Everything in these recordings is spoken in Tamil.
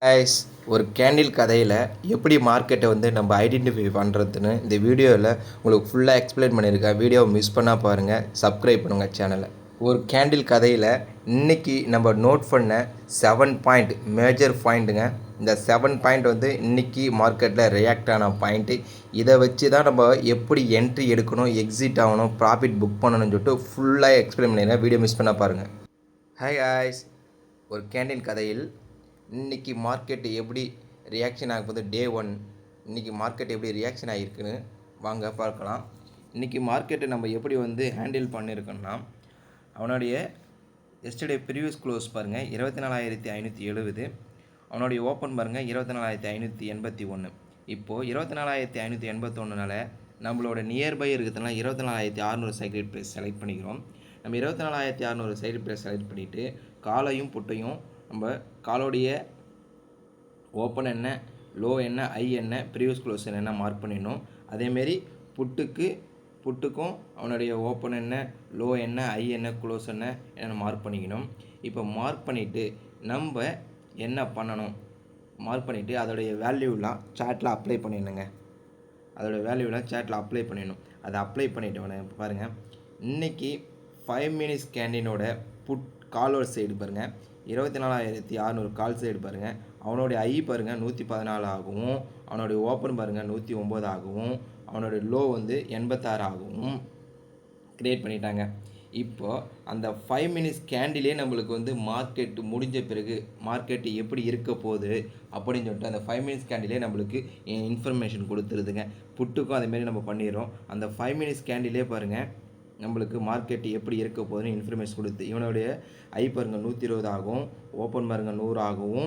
கைஸ், ஒரு கேண்டில் கதையில் எப்படி மார்க்கெட்டை வந்து நம்ம ஐடென்டிஃபை பண்ணுறதுன்னு இந்த வீடியோவில் உங்களுக்கு ஃபுல்லாக எக்ஸ்பிளைன் பண்ணியிருக்கேன். வீடியோவை மிஸ் பண்ணால் பாருங்கள், சப்ஸ்கிரைப் பண்ணுங்கள் சேனலை. ஒரு கேண்டில் கதையில் இன்றைக்கி நம்ம நோட் பண்ண 7 பாயிண்ட் மேஜர் பாயிண்ட்டுங்க. இந்த 7 பாயிண்ட் வந்து இன்றைக்கி மார்க்கெட்டில் ரியாக்ட் ஆன பாயிண்ட்டு. இதை வச்சு தான் நம்ம எப்படி என்ட்ரி எடுக்கணும், எக்ஸிட் ஆகணும், ப்ராஃபிட் புக் பண்ணணும்னு சொல்லிட்டு ஃபுல்லாக எக்ஸ்பிளைன் பண்ணிடுறேன். வீடியோ மிஸ் பண்ணால் பாருங்கள். ஹாய் காய்ஸ், ஒரு கேண்டில் கதையில் இன்றைக்கி மார்க்கெட்டு எப்படி ரியாக்ஷன் ஆகும்போது டே 1 இன்றைக்கி மார்க்கெட் எப்படி ரியாக்ஷன் ஆகிருக்குன்னு வாங்க பார்க்கலாம். இன்றைக்கி மார்க்கெட்டை நம்ம எப்படி வந்து ஹேண்டில் பண்ணியிருக்கோம்னா, அவனுடைய எஸ்டர்டே ப்ரீவியஸ் க்ளோஸ் பாருங்கள் 24,570, அவனுடைய ஓப்பன் பாருங்கள் 24,581. இப்போது 24,581னால நம்மளோட நியர்பை இருக்கிறதுனால 24,600 சைக்கிள் ப்ரைஸ் செலக்ட் பண்ணிக்கிறோம். நம்ம 24,600 சைடு ப்ரைஸ் செலக்ட் பண்ணிவிட்டு காலையும் புட்டையும் நம்ம காலோடைய ஓப்பன் என்ன, லோ என்ன, ஐ என்ன, ப்ரீவியஸ் க்ளோஸ் என்ன மார்க் பண்ணிடணும். அதேமாரி புட்டுக்கும் அவனுடைய ஓப்பன் என்ன, லோ என்ன, ஐ என்ன, க்ளோஸ் என்ன மார்க் பண்ணிக்கணும். இப்போ மார்க் பண்ணிவிட்டு நம்ம என்ன பண்ணணும், மார்க் பண்ணிவிட்டு அதோடைய வேல்யூலாம் சார்ட்டில் அப்ளை பண்ணிடணுங்க. அதோடய வேல்யூலாம் சார்ட்டில் அப்ளை பண்ணிடணும். அதை அப்ளை பண்ணிவிட்டு பாருங்கள், இன்றைக்கி 5 மினிட்ஸ் கேண்டினோட புட் காலோட சைடு பாருங்கள் 24,600 கால் சைடு பாருங்கள். அவனுடைய ஐ பாருங்கள் 114 ஆகவும், அவனுடைய ஓப்பன் பாருங்கள் 109 ஆகவும், அவனுடைய லோ வந்து 86 ஆகவும் க்ரியேட் பண்ணிட்டாங்க. இப்போது அந்த 5 மினிட்ஸ் கேண்டிலே நம்மளுக்கு வந்து மார்க்கெட்டு முடிஞ்ச பிறகு மார்க்கெட்டு எப்படி இருக்க போகுது அப்படின்னு சொல்லிட்டு அந்த 5 மினிட்ஸ் கேண்டிலே நம்மளுக்கு இன்ஃபர்மேஷன் கொடுத்துருதுங்க. புட்டுக்கும் அதேமாரி நம்ம பண்ணிடுறோம். அந்த 5 மினிட்ஸ் கேண்டிலே பாருங்கள் நம்மளுக்கு மார்க்கெட்டு எப்படி இருக்க போகுதுன்னு இன்ஃபர்மேஷன் கொடுத்து, இவனுடைய ஐ பாருங்கள் 120 ஆகும், ஓப்பன் பாருங்கள் 100 ஆகவும்,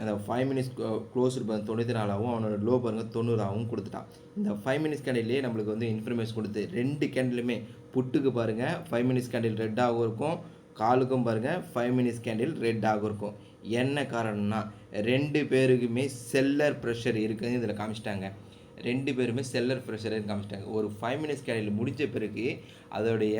அந்த 5 மினிட்ஸ் க்ளோஸ்டு பாருங்கள் 94 ஆகும், அவனோட லோ பாருங்கள் 90 ஆகவும் கொடுத்துட்டான். இந்த 5 மினிட்ஸ் கேண்டிலே நம்மளுக்கு வந்து இன்ஃபர்மேஷன் கொடுத்து 2 கேண்டிலுமே புட்டுக்கு பாருங்கள் 5 மினிட்ஸ் கேண்டில் ரெட்டாகவும் இருக்கும், காலுக்கும் பாருங்கள் 5 மினிட்ஸ் கேண்டில் ரெட்டாகவும் இருக்கும். என்ன காரணம்னா 2 பேருக்குமே செல்லர் ப்ரெஷர் இருக்குதுன்னு இதில் காமிச்சிட்டாங்க. 2 பேருமே செல்லர் ப்ரெஷர்னு காமிச்சிட்டாங்க. ஒரு 5 மினிட்ஸ் கேண்டில் முடிஞ்ச பிறகு அதோடைய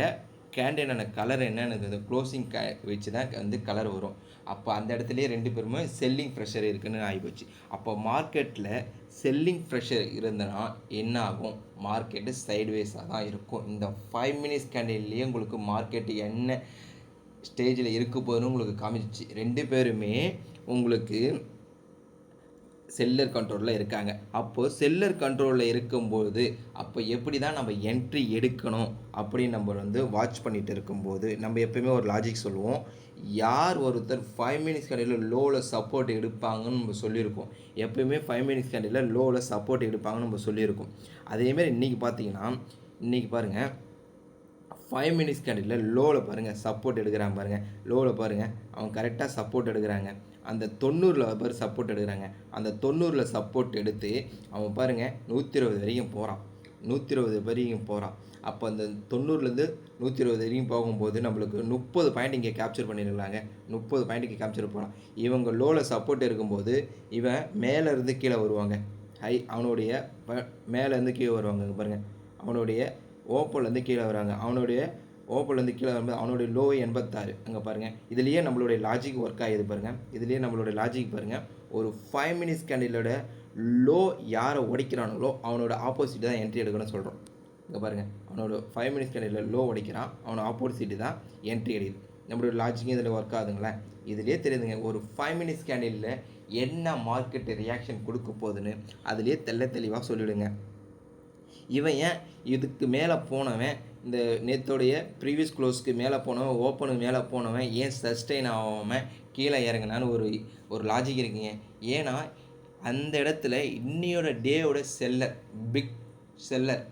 கேண்டிலான கலர் என்னன்னு இந்த க்ளோசிங் வச்சு தான் வந்து கலர் வரும். அப்போ அந்த இடத்துலையே 2 பேருமே செல்லிங் ப்ரெஷர் இருக்குதுன்னு ஆகிப்போச்சு. அப்போ மார்க்கெட்டில் செல்லிங் ப்ரெஷர் இருந்தனா என்ன ஆகும், மார்க்கெட்டு சைட்வேஸாக தான் இருக்கும். இந்த 5 மினிட்ஸ் கேண்டில்லையே உங்களுக்கு மார்க்கெட்டு என்ன ஸ்டேஜில் இருக்க போதுன்னு உங்களுக்கு காமிச்சிச்சு. 2 பேருமே உங்களுக்கு செல்லர் கண்ட்ரோலில் இருக்காங்க. அப்போது செல்லர் கண்ட்ரோலில் இருக்கும்போது அப்போ எப்படி தான் நம்ம என்ட்ரி எடுக்கணும் அப்படின்னு நம்ம வந்து வாட்ச் பண்ணிகிட்டு இருக்கும்போது நம்ம எப்போயுமே ஒரு லாஜிக் சொல்லுவோம். யார் ஒருத்தர் 5 மினிட்ஸ் கேண்டில் லோவில் சப்போர்ட் எடுப்பாங்கன்னு நம்ம சொல்லியிருக்கோம். எப்போயுமே 5 மினிட்ஸ் கேண்டில் லோவில் சப்போர்ட் எடுப்பாங்கன்னு நம்ம சொல்லியிருக்கோம். அதேமாதிரி இன்றைக்கி பார்த்தீங்கன்னா, இன்றைக்கி பாருங்கள் 5 மினிட்ஸ் கேண்டில் லோவில் பாருங்கள் சப்போர்ட் எடுக்கிறாங்க பாருங்கள். லோவில் பாருங்கள் அவங்க கரெக்டாக சப்போர்ட் எடுக்கிறாங்க. அந்த 90ல் பேர் சப்போர்ட் எடுக்கிறாங்க. அந்த 90ல் சப்போர்ட் எடுத்து அவன் பாருங்கள் 120 வரைக்கும் போகிறான். 120 வரைக்கும் போகிறான். அப்போ அந்த 90லேருந்து 120 வரைக்கும் போகும்போது நம்மளுக்கு 30 பாயிண்ட் இங்கே கேப்சர் பண்ணியிருக்கலாங்க. 30 பாயிண்ட்டுக்கு கேப்சர் போகலாம். இவங்க லோவில் சப்போர்ட் இருக்கும்போது இவன் மேலேருந்து கீழே வருவாங்க. அவனுடைய மேலேருந்து கீழே வருவாங்க. பாருங்கள் அவனுடைய ஓப்பன்லேருந்து கீழே வராங்க. அவனுடைய ஓப்பன்லேருந்து கீழே வரும்போது அவனுடைய லோ 86. அங்கே பாருங்கள், இதுலேயே நம்மளுடைய லாஜிக் ஒர்க் ஆகிது பாருங்கள். இதுலேயே நம்மளுடைய லாஜிக் பாருங்கள். ஒரு 5 மினிட்ஸ் கேண்டிலோட லோ யாரை உடைக்கிறானுங்களோ அவனோட ஆப்போசிட் தான் என்ட்ரி எடுக்கணும்னு சொல்கிறோம். இங்கே பாருங்கள், அவனோட 5 மினிட்ஸ் கேண்டில் லோ உடைக்கிறான், அவனோட ஆப்போசிட் தான் என்ட்ரி எடுக்குது. நம்மளோட லாஜிக்கும் இதில் ஒர்க் ஆகுதுங்களேன். இதுலேயே தெரியுதுங்க ஒரு 5 மினிட்ஸ் கேண்டிலில் என்ன மார்க்கெட்டு ரியாக்ஷன் கொடுக்க போகுதுன்னு அதுலேயே தெளிவாக சொல்லிவிடுங்க. இவன் ஏன் இதுக்கு மேலே போனவன், இந்த நேற்றோடைய ப்ரீவியஸ் க்ளோஸ்க்கு மேலே போனவன், ஓப்பனுக்கு மேலே போனவன் ஏன் சஸ்டெயின் ஆகாமல் கீழே இறங்கினான்னு ஒரு லாஜிக் இருக்குங்க. ஏன்னா அந்த இடத்துல இன்னையோட டேவோட செல்லர், பிக் செல்லர்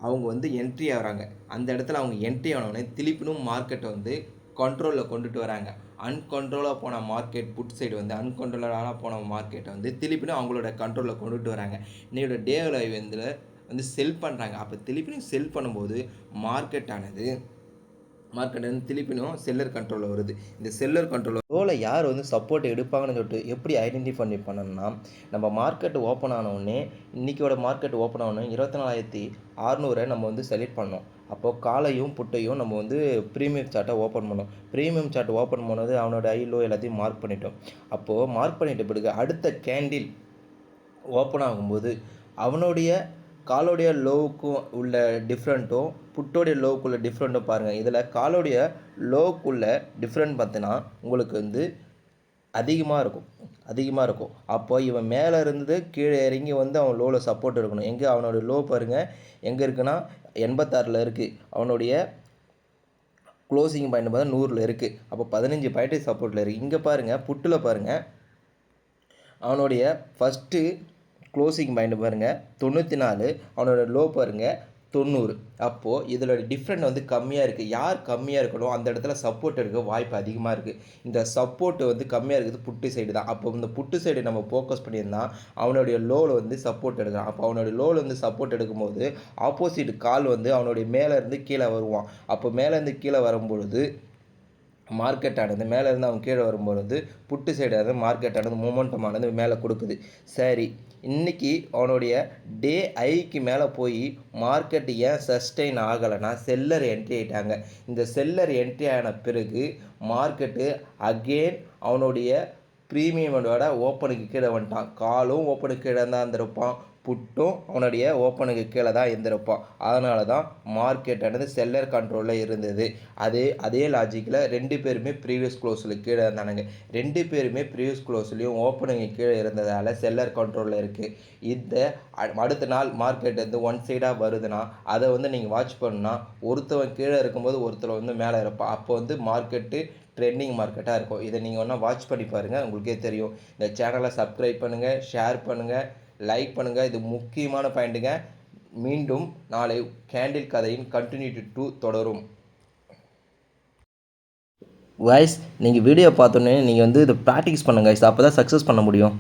அவங்க வந்து என்ட்ரி ஆகிறாங்க. அந்த இடத்துல அவங்க என்ட்ரி ஆனவொடனே திருப்பினும் மார்க்கெட்டை வந்து கண்ட்ரோலில் கொண்டுட்டு வராங்க. அன்கண்ட்ரோலாக போன மார்க்கெட் புட் சைடு வந்து அன்கண்ட்ரோலாக போன மார்க்கெட்டை வந்து திருப்பினும் அவங்களோட கண்ட்ரோலில் கொண்டுட்டு வராங்க. இன்னையோட டேவில் வந்து செல் பண்ணுறாங்க. அப்போ திருப்பினும் செல் பண்ணும்போது மார்க்கெட் வந்து திருப்பினும் செல்லர் கண்ட்ரோலில் வருது. இந்த செல்லர் கண்ட்ரோலில் யார் வந்து சப்போர்ட் எடுப்பாங்கன்னு சொல்லிட்டு எப்படி ஐடென்டிஃபை பண்ணணும்னா, நம்ம மார்க்கெட் ஓப்பன் ஆனவுடனே இன்றைக்கியோட மார்க்கெட் ஓப்பன் ஆனோடனே 24,600 நம்ம வந்து செலக்ட் பண்ணோம். அப்போது காலையும் புட்டையும் நம்ம வந்து ப்ரீமியம் சார்ட்டை ஓப்பன் பண்ணோம். ப்ரீமியம் சார்ட் ஓப்பன் பண்ணது அவனோட ஐ லோ எல்லாத்தையும் மார்க் பண்ணிட்டோம். அப்போது மார்க் பண்ணிட்ட பிறகு அடுத்த கேண்டில் ஓப்பன் ஆகும்போது அவனுடைய காலோடைய லோவுக்கும் உள்ள டிஃப்ரெண்ட்டும் புட்டோடைய லோவுக்குள்ள டிஃப்ரெண்ட்டும் பாருங்கள். இதில் காலோடைய லோவுக்குள்ள டிஃப்ரெண்ட் பார்த்தீங்கன்னா உங்களுக்கு வந்து அதிகமாக இருக்கும். அப்போ இவன் மேலே இருந்து கீழே இறங்கி வந்து அவன் லோவில் சப்போர்ட் இருக்கணும். எங்கே அவனோட லோ பாருங்கள் எங்கே இருக்குன்னா 86 இருக்குது. அவனுடைய க்ளோசிங் பாயிண்ட் பார்த்தா 100 இருக்குது. அப்போ 15 பாயிண்ட் சப்போர்ட்டில் இருக்குது. இங்கே பாருங்கள் புட்டில் பாருங்கள் அவனுடைய ஃபஸ்ட்டு க்ளோசிங் பாயிண்ட் பாருங்கள் 94, அவனோட லோ பாருங்கள் 90. அப்போது இதில் டிஃப்ரெண்ட் வந்து கம்மியாக இருக்குது. யார் கம்மியாக இருக்கணும் அந்த இடத்துல சப்போர்ட் எடுக்க வாய்ப்பு அதிகமாக இருக்குது. இந்த சப்போர்ட்டு வந்து கம்மியாக இருக்குது புட்டு சைடு தான். அப்போ இந்த புட்டு சைடு நம்ம ஃபோக்கஸ் பண்ணியிருந்தால் அவனுடைய லோவில் வந்து சப்போர்ட் எடுக்கலாம். அப்போ அவனுடைய லோவில் வந்து சப்போர்ட் எடுக்கும்போது ஆப்போசிட் கால் வந்து அவனுடைய மேலேருந்து கீழே வருவான். அப்போ மேலேருந்து கீழே வரும்பொழுது மார்க்கெட்டானது மேலேருந்து அவன் கீழே வரும்பொழுது புட்டு சைடானது மார்க்கெட்டானது மூமெண்டமானது மேலே கொடுக்குது. சரி, இன்றைக்கி அவனுடைய டே ஐக்கு மேலே போய் மார்க்கெட் ஏன் சஸ்டெயின் ஆகலைன்னா செல்லர் என்ட்ரி ஆகிட்டாங்க. இந்த செல்லர் என்ட்ரி ஆன பிறகு மார்க்கெட்டு அகெயின் அவனுடைய ப்ரீமியமோட ஓப்பனுக்கு கீழே வந்துட்டான். காலும் ஓப்பனுக்கு கீழே தான் இருந்திருப்பான், புட்டும் அவனுடைய ஓப்பனுக்கு கீழே தான் இருந்திருப்பான். அதனால தான் மார்க்கெட்டானது செல்லர் கண்ட்ரோலில் இருந்தது. அதே லாஜிக்கில் 2 பேருமே ப்ரீவியஸ் க்ளோஸில் கீழே இருந்தானுங்க. 2 பேருமே ப்ரீவியஸ் க்ளோஸ்லேயும் ஓப்பனுக்கு கீழே இருந்ததால் செல்லர் கண்ட்ரோலில் இருக்குது. இந்த அடுத்த நாள் மார்க்கெட் வந்து ஒன் சைடாக வருதுன்னா அதை வந்து நீங்கள் வாட்ச் பண்ணால் ஒருத்தவன் கீழே இருக்கும்போது ஒருத்தர் வந்து மேலே இருப்பான். அப்போ வந்து மார்க்கெட்டு ட்ரெண்டிங் மார்க்கெட்டாக இருக்கும். இதை நீங்கள் ஒன்றா வாட்ச் பண்ணி பாருங்கள், உங்களுக்கே தெரியும். இந்த சேனலை சப்ஸ்கிரைப் பண்ணுங்கள், ஷேர் பண்ணுங்கள், லைக் பண்ணுங்கள். இது முக்கியமான பாயிண்ட்டுங்க. மீண்டும் நாளை கேண்டில் கதையின் கண்டினியூட்டி 2 தொடரும். வாய்ஸ் நீங்கள் வீடியோ பார்த்தோன்னே நீங்கள் வந்து இதை ப்ராக்டிஸ் பண்ணுங்கள். அப்போ தான் சக்ஸஸ் பண்ண முடியும்.